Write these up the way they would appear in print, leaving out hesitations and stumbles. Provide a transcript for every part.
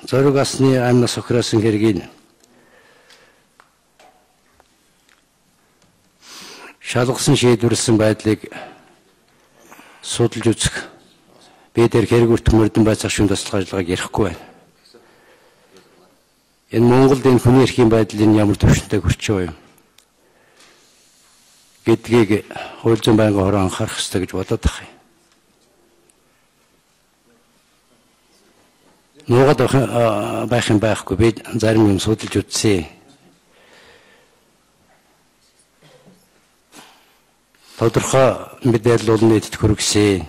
Зориг асны амнаас охиросон хэргийг шалгасан шийдвэрлсэн байдлыг судалж үзэх. Би дээр хэрэг өртмөрдөн байцаах шүүн туслах ажиллагааг ярихгүй байна. Энэ Монголд энэ хүний эрхийн байдал энэ ямар төвшөнтэй хүрчээ вэ гэдгийг хууль зүйн байнгын хороо анхаарах хэрэгтэй гэж бодоод байна. Нуугаад байх юм байхгүй. Би зарим юм судалж үзсэн. Тодорхой мэдээлэл бол нийтэд хүргэсэн.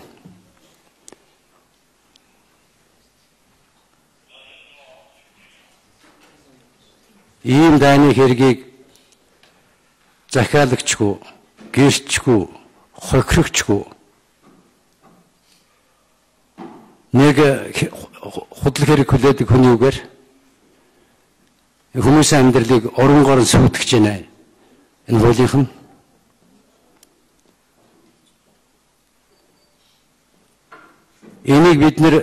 Ийм дайны хэргийг захиалагчгүй, гэрчгүй, хохирогчгүй нэг худлаг хэрэг хүлээдэг хүний үгээр хүмүүсийн амьдралыг оронгоор сүйтгэж байна. Энэ хуулийнхан энийг бид нэр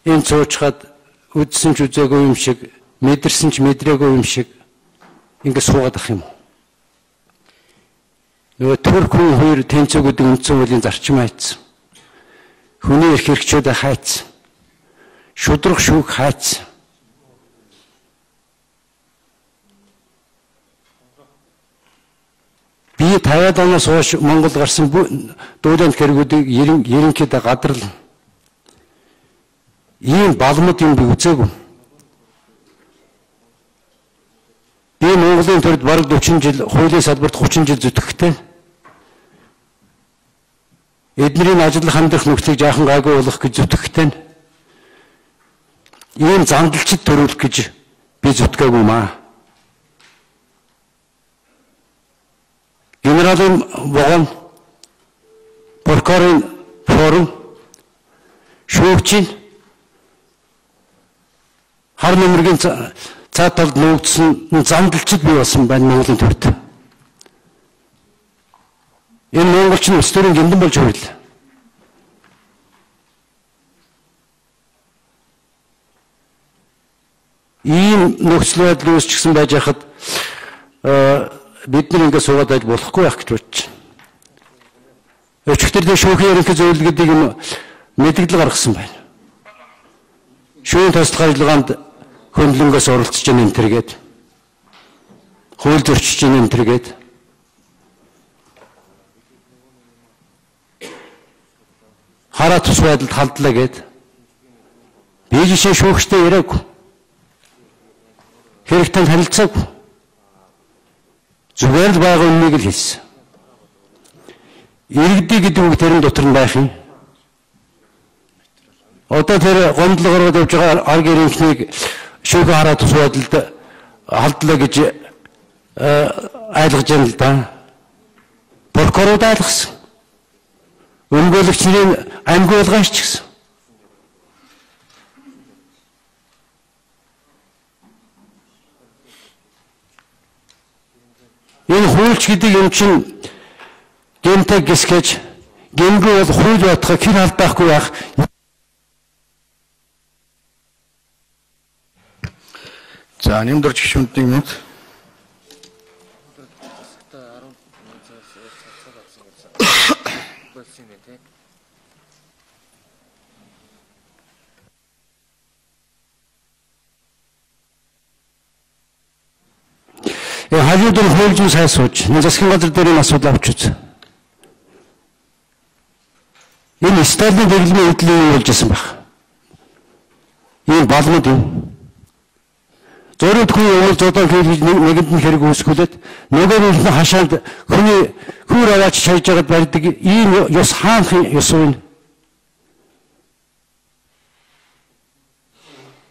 энэ цуучгаад үдсэн ч үзээгүй юм шиг, мэдэрсэн ч мэдрээгүй юм шиг ингэ суугаад ах юм. Нөгөө төрх хүн хоёр тэнцвэгүүд үндсэн хуулийн зарчим хайцсан. Хүний эрх хэрэгчүүдээ хайцсан. Шудрах шүүх хайцсан. Би 50-аад оноос хойш Монгол гарсан дуулаанд хэрэгүүдийг ерөнхийдөө гадарлаа. Ийм балмууд юм би үзээгүй. Би Монголын төрд бараг 40 жил, хуулийн салбарт 30 жил зүтгэхтэй. Эднэрийн ажиллах амьдрах нөхцөлийг жаахан гайгүй болох гэж зүтгэхтэй. Ийм зандалчид төрүүлэх гэж би зүтгээгүй маа. Генералын вогон, прокурорын форум, шүүгчийн хар нэмэргийн цаад талд нуугдсан зандалчид бий болсон байна Монголын төрд. Энэ монголчин улс төрийн гэмтэн болж хүрэл. Ийм нөхцөл байдал үүсчихсэн байж хахад бид нар ингэ суугаад байж болохгүй байх гэж бодож байна. Өчигдөр шүүхийн ерөнхий зөвлөлтийг юм мэдээлэл гаргасан байна. Шүүхийн туслах ажиллагаанд хөндлөнгөөс оролцож байгаа энэ төргээд хууль зөрчиж байгаа энэ төргээд хараа тус байдалд халдлаа гэд би жишээ шүүгчтэй яриаггүй. Хэрэгтэй харилцаагүй. Зүгээр л байгаа үнийг л хэлсэн. Иргэдий гэдэг үг тэрэн дотор нь байх юм. Одоо тэр гомдлогоор явж байгаа арга ирэнхнийг шүүхийн хараа тус байдалд халдлаа гэж айлгаж байна л да. Прокурорд айлгасан. Өмгөөлөгчний амьгүй болгооч гэсэн. Энэ хуульч гэдэг юм чинь гэмтэй гисгэж гэмгүй бол хууль бодохоо хэр халдаахгүй байх. За нэмдэрч гишүүнтний мэд. Хажууд нь хууль зүйн сайн сууж, энэ засгийн газар дээр энэ асуудал авч үз. Энэ Сталины дэглэмийн үйл юм болж байсан баг. Энэ балмууд юм. Зориуд хүн уул зодон хийж нэгэнд нь хэрэг үүсгүүлээд нөгөө нь хашаанд хүний хүүр аваач шайж байгаад барьдаг ийм ёс хаанх ёс вэ?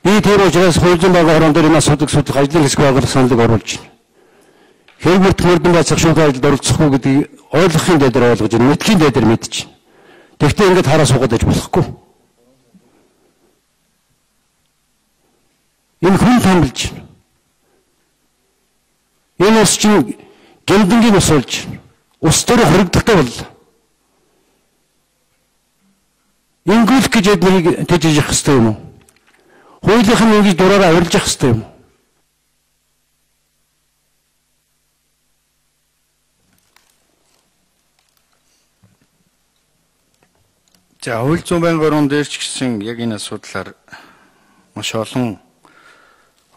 Би тэр учраас хууль зүйн байнгын хорон дээр энэ асуудал судалж ажлын хэсэг байгуулах саналыг оруулж байна. Хэрэг өртмөрдөн байцаах шүүхийн ажилд оролцохгүй гэдгийг ойлгохын дээр ойлгож байна. Мэдхийн дээр мэдэж байна. Тэгвэл ингэж хараа суугаад байж болохгүй. Энэ хүн томлж байна. Энэ ус чинь гэмдэнгийн ус болж байна. Ус дээр хоригдохтой боллоо. Ингүүлэх гэж эднийг тэжээж явах хэрэгтэй юм уу? Хуулийнх нь ингэж дураараа урилж явах хэрэгтэй юм. За хууль зүйн байнгын орон дээр ч гэсэн яг энэ асуудлаар маш олон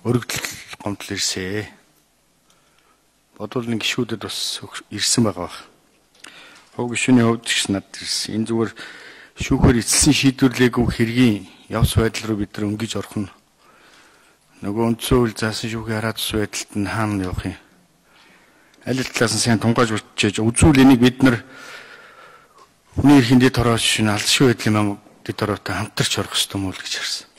өргөдөл гомдол ирсэн. Бодвол нэг гишүүдэд бас ирсэн байгаа баг. Хов гишүүний хувьд ч надад ирсэн. Энэ зүгээр шүүхээр эцэлсэн шийдвэрлээгүй хэргийн явц байдал руу бид нар өнгөж орох нь. Нөгөө үндсэн хууль заасан шүүхийн хараад ус байдалд нь хаана явах юм? Аль талаас нь сайн тунгааж үтчээж үзүүл энийг бид нар хүний эрхэнд дэд хорооч шин алсын байдлын мангад дэд хороотой хамтарч орох ёстой мөн л гэж харсан.